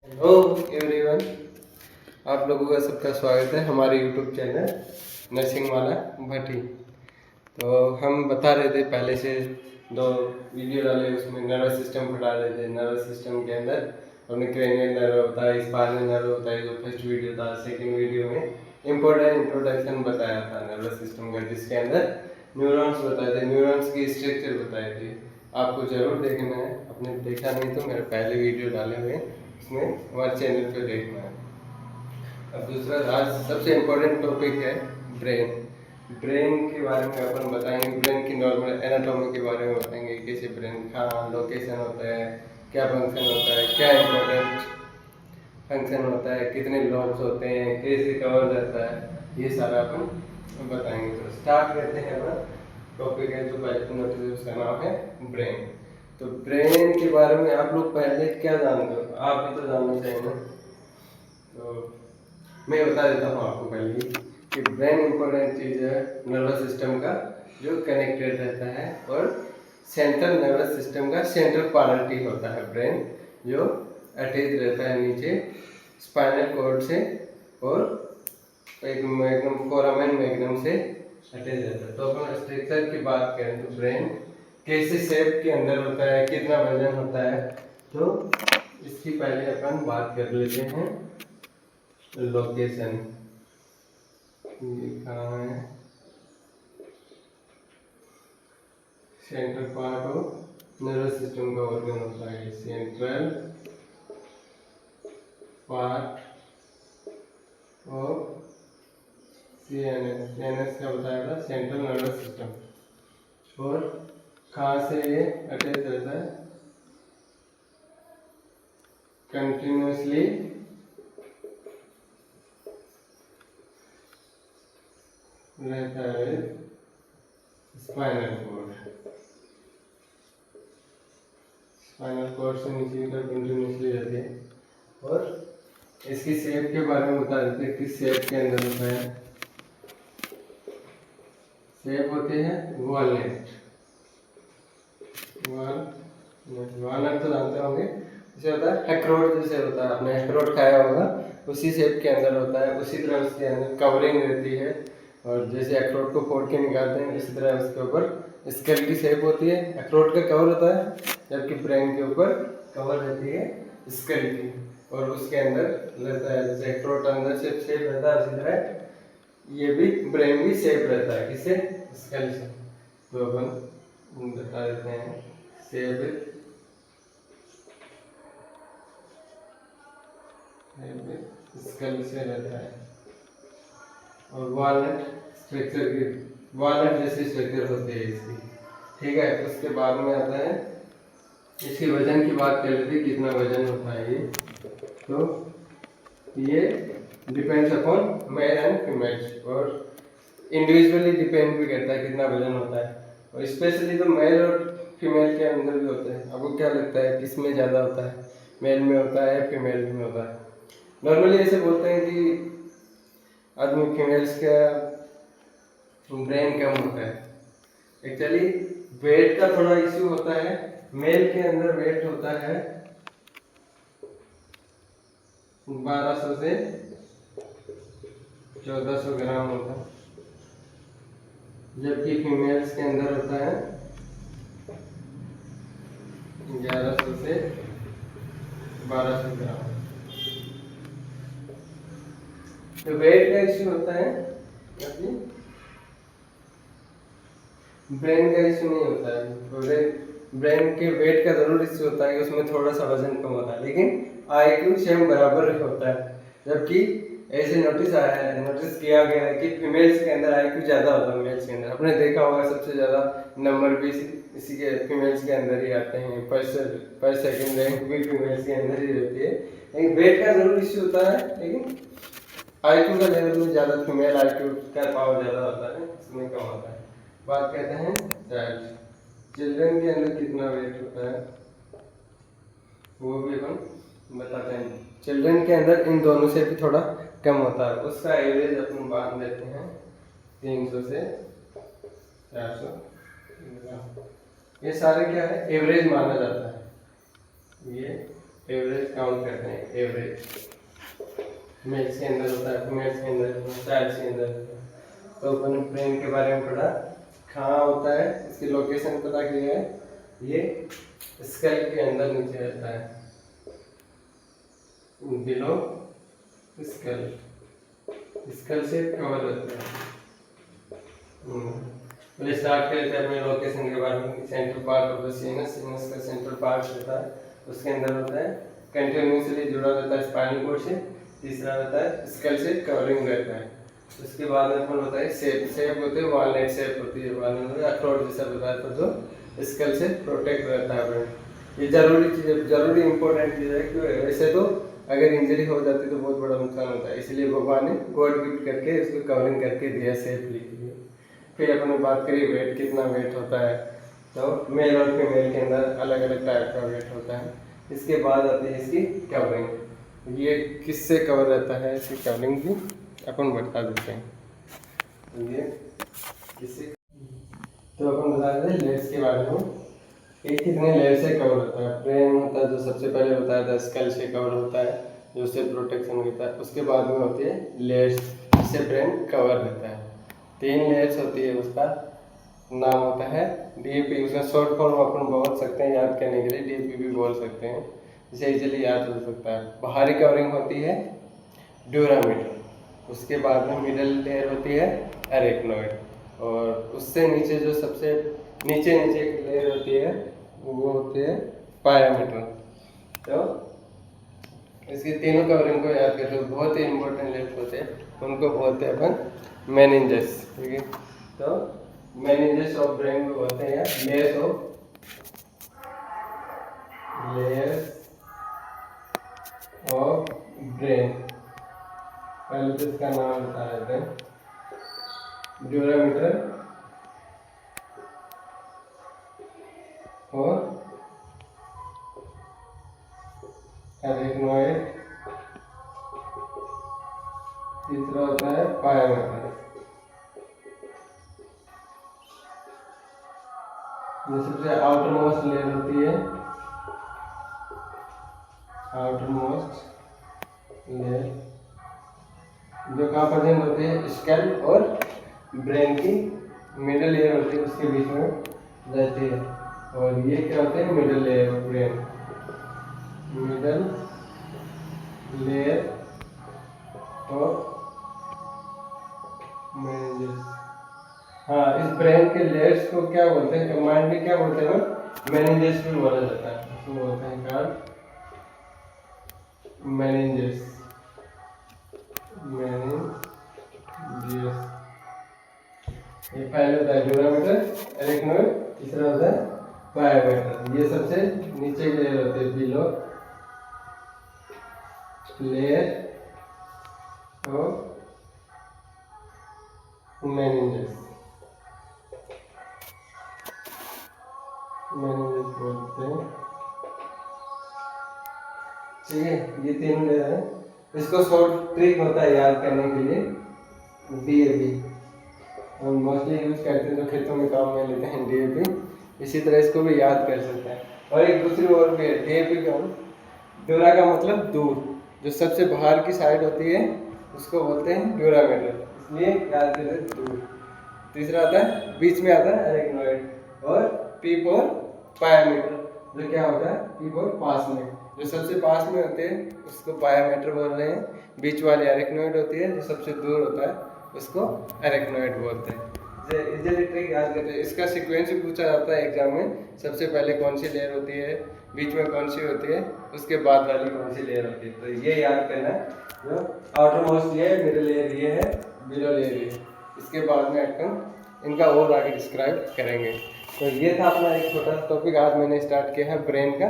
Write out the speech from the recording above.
Hello everyone, आप लोगों का सबका स्वागत है हमारे यूट्यूब चैनल नर्सिंग वाला भट्टी। तो हम बता रहे थे पहले से दो वीडियो डाले, उसमें नर्वस सिस्टम पढ़ा रहे थे। नर्वस सिस्टम के अंदर अपने क्रेनियल नर्व होता है, स्पाइनल नर्व होता है, जो फर्स्ट वीडियो था। सेकंड वीडियो में इम्पोर्टेंट इंट्रोडक्शन बताया था नर्वस सिस्टम का, जिसके अंदर न्यूरॉन्स बताए थे, न्यूरॉन्स की स्ट्रक्चर बताए थे। आपको जरूर देखना है, आपने देखा नहीं तो मेरे पहले वीडियो डाले हुए उसमें हमारे चैनल पे देखना है। अब दूसरा आज सबसे इम्पोर्टेंट टॉपिक है ब्रेन। ब्रेन के बारे में अपन बताएंगे, ब्रेन की नॉर्मल एनाटॉमी के बारे में बताएंगे, कैसे ब्रेन कहाँ लोकेशन होता है, क्या फंक्शन होता है, क्या इम्पोर्टेंट फंक्शन होता है, कितने लॉब्स होते हैं, कैसे कवर रहता है, ये सारा अपन बताएंगे। तो स्टार्ट करते हैं अपना टॉपिक है जो पहले नोटिस, उसका नाम है ब्रेन। तो ब्रेन के बारे में आप लोग पहले क्या जानते हो? आप भी तो जानना चाहिए ना। तो मैं बता देता हूँ आपको पहले कि ब्रेन इंपॉर्टेंट चीज़ है नर्वस सिस्टम का, जो कनेक्टेड रहता है, और सेंट्रल नर्वस सिस्टम का सेंट्रल पार्ट होता है ब्रेन, जो अटैच रहता है नीचे स्पाइनल कॉर्ड से, और एक मैग्नम फोरामेन मैग्नम से अटैच रहता है। तो अपन स्ट्रक्चर की बात करें तो ब्रेन कैसे शेप के अंदर होता है, कितना वजन होता है, तो इसकी पहले अपन बात कर लेते हैं लोकेशन। ये कहाँ है? Central part of nervous system का ऑर्गन होता है central part of CNS. CNS का बताया था सेंट्रल नर्वस सिस्टम। और कहाँ से ये अटैच रहता है? कंटिन्यूसली रहता है स्पाइनल कॉर्ड। स्पाइनल कॉर्ड से नीचे की तरफ कंटिन्यूसली रहती है। और इसकी शेप के बारे में बता देते हैं, किस शेप के अंदर होता है। शेप होती है वॉलनट। वॉलनट तो जानते होंगे, जैसे होता है अखरोट, जैसे होता है, आपने अखरोट खाया होगा, उसी शेप के अंदर होता है, उसी तरह उसके अंदर कवरिंग रहती है। और जैसे अखरोट को फोड़ के निकालते हैं, इसी तरह उसके ऊपर स्केल की शेप होती है। अखरोट का कवर होता है, जबकि ब्रेन के ऊपर कवर रहती है स्केल की, और उसके अंदर रहता है, जैसे अखरोट अंदर से शेप रहता है, उसी तरह ये भी ब्रेन भी शेप रहता है, किससे? स्केल से। तो अपन बता देते हैं शेप स्केल से रहता है। और वॉलनट स्ट्रक्चर की, वॉलनट जैसी स्ट्रक्चर होती है इसकी, ठीक है। उसके बाद में आता है इसके वजन की बात कर लेते हैं, कितना वजन होता है ये। तो ये depends upon male and females, और इंडिविजुअली डिपेंड भी करता है कितना वजन होता है, और स्पेशली तो मेल और फीमेल के अंदर भी होता है। आपको क्या लगता है किसमें ज़्यादा होता है? मेल में होता है, फीमेल में होता है? नॉर्मली ऐसे बोलते हैं कि आदमी फीमेल्स का ब्रेन कम होता है। एक्चुअली वेट का थोड़ा इश्यू होता है। मेल के अंदर वेट होता है 1200 से 1400 ग्राम होता है, जबकि फीमेल्स के अंदर होता है 1100 से 1200 ग्राम। तो वेट का इश्यू होता है, ब्रेन का इश्यू नहीं होता है। ब्रेन के वेट का जरूर इश्यू होता है कि उसमें थोड़ा सा वजन कम होता है, लेकिन आईक्यू सेम बराबर होता है। जबकि ऐसे नोटिस किया गया है कि फीमेल्स के अंदर आईक्यू ज़्यादा होता है मेल्स के अंदर। आपने देखा होगा सबसे ज़्यादा नंबर भी इसी के फीमेल्स के अंदर ही आते हैं, पर सेकंड रैंक भी फीमेल्स के अंदर ही रहती है। लेकिन वेट का जरूर इश्यू होता है, लेकिन आईक्यू का लेवल में ज़्यादा, फीमेल आईक्यू का पावर ज़्यादा होता है, इसमें कम होता है। बात कहते हैं चाइल्ड, चिल्ड्रन के अंदर कितना वेट होता है वो भी अपन बताते हैं। चिल्ड्रन के अंदर इन दोनों से भी थोड़ा कम होता है। उसका एवरेज अपन बांध देते हैं 300 से 400 ग्राम। ये सारे क्या है, एवरेज माना जाता है। ये एवरेज काउंट करते हैं। एवरेज मेल्स के अंदर होता है, फीमेल्स के अंदर, चाइल्ड्स के अंदर। तो अपन ब्रेन के बारे में पढ़ा, कहाँ होता है, इसकी लोकेशन पता किया है, ये स्कल के अंदर नीचे रहता है, बिलो स्कल, स्कल से कवर रहता है। पहले स्टार्ट करते हैं अपने लोकेशन के बारे में। Central part of the sinus, sinus का सेंट्रल पार्ट रहता है, उसके अंदर होता है, कंटिन्यूसली जुड़ा रहता है स्पाइनल कोड से। तीसरा रहता है स्कल से कवरिंग रहता है। उसके बाद में अपन होता है शेप, शेप होते हैं वॉलनट शेप होती है, वॉलनट अखरोट जैसा बताया था, जो स्कल से प्रोटेक्ट रहता है ब्रेन। ये जरूरी चीज़, जरूरी इंपॉर्टेंट चीज़ है कि वैसे तो अगर इंजरी हो जाती तो बहुत बड़ा नुकसान होता है, इसलिए भगवान ने गॉड गिफ्ट करके इसको कवरिंग करके दिया सेफली। फिर अपन बात करिए वेट, कितना वेट होता है, तो मेल और फीमेल के अंदर अलग अलग टाइप का वेट होता है। इसके बाद आती है इसकी कवरिंग, ये किससे कवर रहता है, इसकी कवरिंग भी अपन बता देते हैं। तो ये किससे, तो अपन बता देते हैं लेयर्स के बारे में, ये कितने लेयर से कवर होता है। ब्रेन होता है, जो सबसे पहले बताया था, स्कल से कवर होता है, जो उससे प्रोटेक्शन देता है। उसके बाद में होती है लेयर्स, जिससे ब्रेन कवर रहता है। 3 लेयर्स होती है, उसका नाम होता है डीएपी। उसका शॉर्ट फॉर्म अपन बोल सकते हैं याद करने के लिए, डीएपी भी बोल सकते हैं, जिसे इजीली याद हो सकता है। बाहरी कवरिंग होती है ड्यूरामीटर, उसके बाद में मिडल लेयर होती है एरेक्नोइड, और उससे नीचे जो सबसे नीचे एक लेयर होती है वो होती है पायामीटर। तो इसकी तीनों कवरिंग को याद करते हो, बहुत ही इंपॉर्टेंट लेयर होते हैं, उनको बोलते हैं अपन मेनिंजेस। ठीक है, तो मेनिंजेस ऑफ ब्रेन को बोलते हैं लेयर्स ऑफ ब्रेन। पहले तो इसका नाम बता देते हैं, ड्यूरामीटर और एरेक्नोइड, तीसरा होता है पायामीटर। ये सबसे आउटर मोस्ट लेयर होती है, आउटर मोस्ट लेयर, जो कहाँ प्रेजेंट होती है, स्कल और ब्रेन की मिडल लेयर होती है, उसके बीच में रहती है। और ये क्या होते हैं, middle layer of brain, middle layer of meninges. हाँ, इस ब्रेन के लेयर्स को क्या बोलते हैं, कंबाइंड में क्या बोलते हैं, मेनिंजेस भी बोला जाता है, उसको बोलते हैं क्या, मेनिंजेस। ये पहले होता है ड्यूरामीटर, एरेक्नोइड, तीसरा होता है पायामीटर। ये सबसे नीचे की लेयर होती है, below layer of meninges, meninges बोलते हैं। ठीक है, ये 3 लेयर है। इसको शॉर्ट ट्रिक होता है याद करने के लिए, डीएपी हम मोस्टली यूज करते हैं, जो खेतों में काम में लेते हैं डीएपी। इसी तरह इसको भी याद कर सकते हैं। और एक दूसरी और भी है डीएपी का, ड्यूरा का मतलब दूर, जो सबसे बाहर की साइड होती है उसको बोलते हैं ड्यूरामीटर, इसलिए याद करते हैं दूर। तीसरा आता है, बीच में आता है एरेक्नोइड, और पी फॉर पायामीटर, जो क्या होता है, पी फॉर पास में, जो सबसे पास में होते हैं उसको पायामीटर बोल रहे हैं। बीच वाली एरेक्नोइड होती है, जो सबसे दूर होता है उसको एरेक्नोइड बोलते हैं। इजीली ट्रिक याद करते हैं। इसका सीक्वेंस भी पूछा जाता है एग्जाम में, सबसे पहले कौन सी लेयर होती है, बीच में कौन सी होती है, उसके बाद वाली कौन सी लेयर होती है। तो ये याद करना है, जो आउटर मोस्ट ये है, मिडिल लेयर ये है, बिलो लेयर ये। इसके बाद में अपन इनका और आगे डिस्क्राइब करेंगे। तो ये था अपना एक छोटा टॉपिक, आज मैंने स्टार्ट किया है ब्रेन का।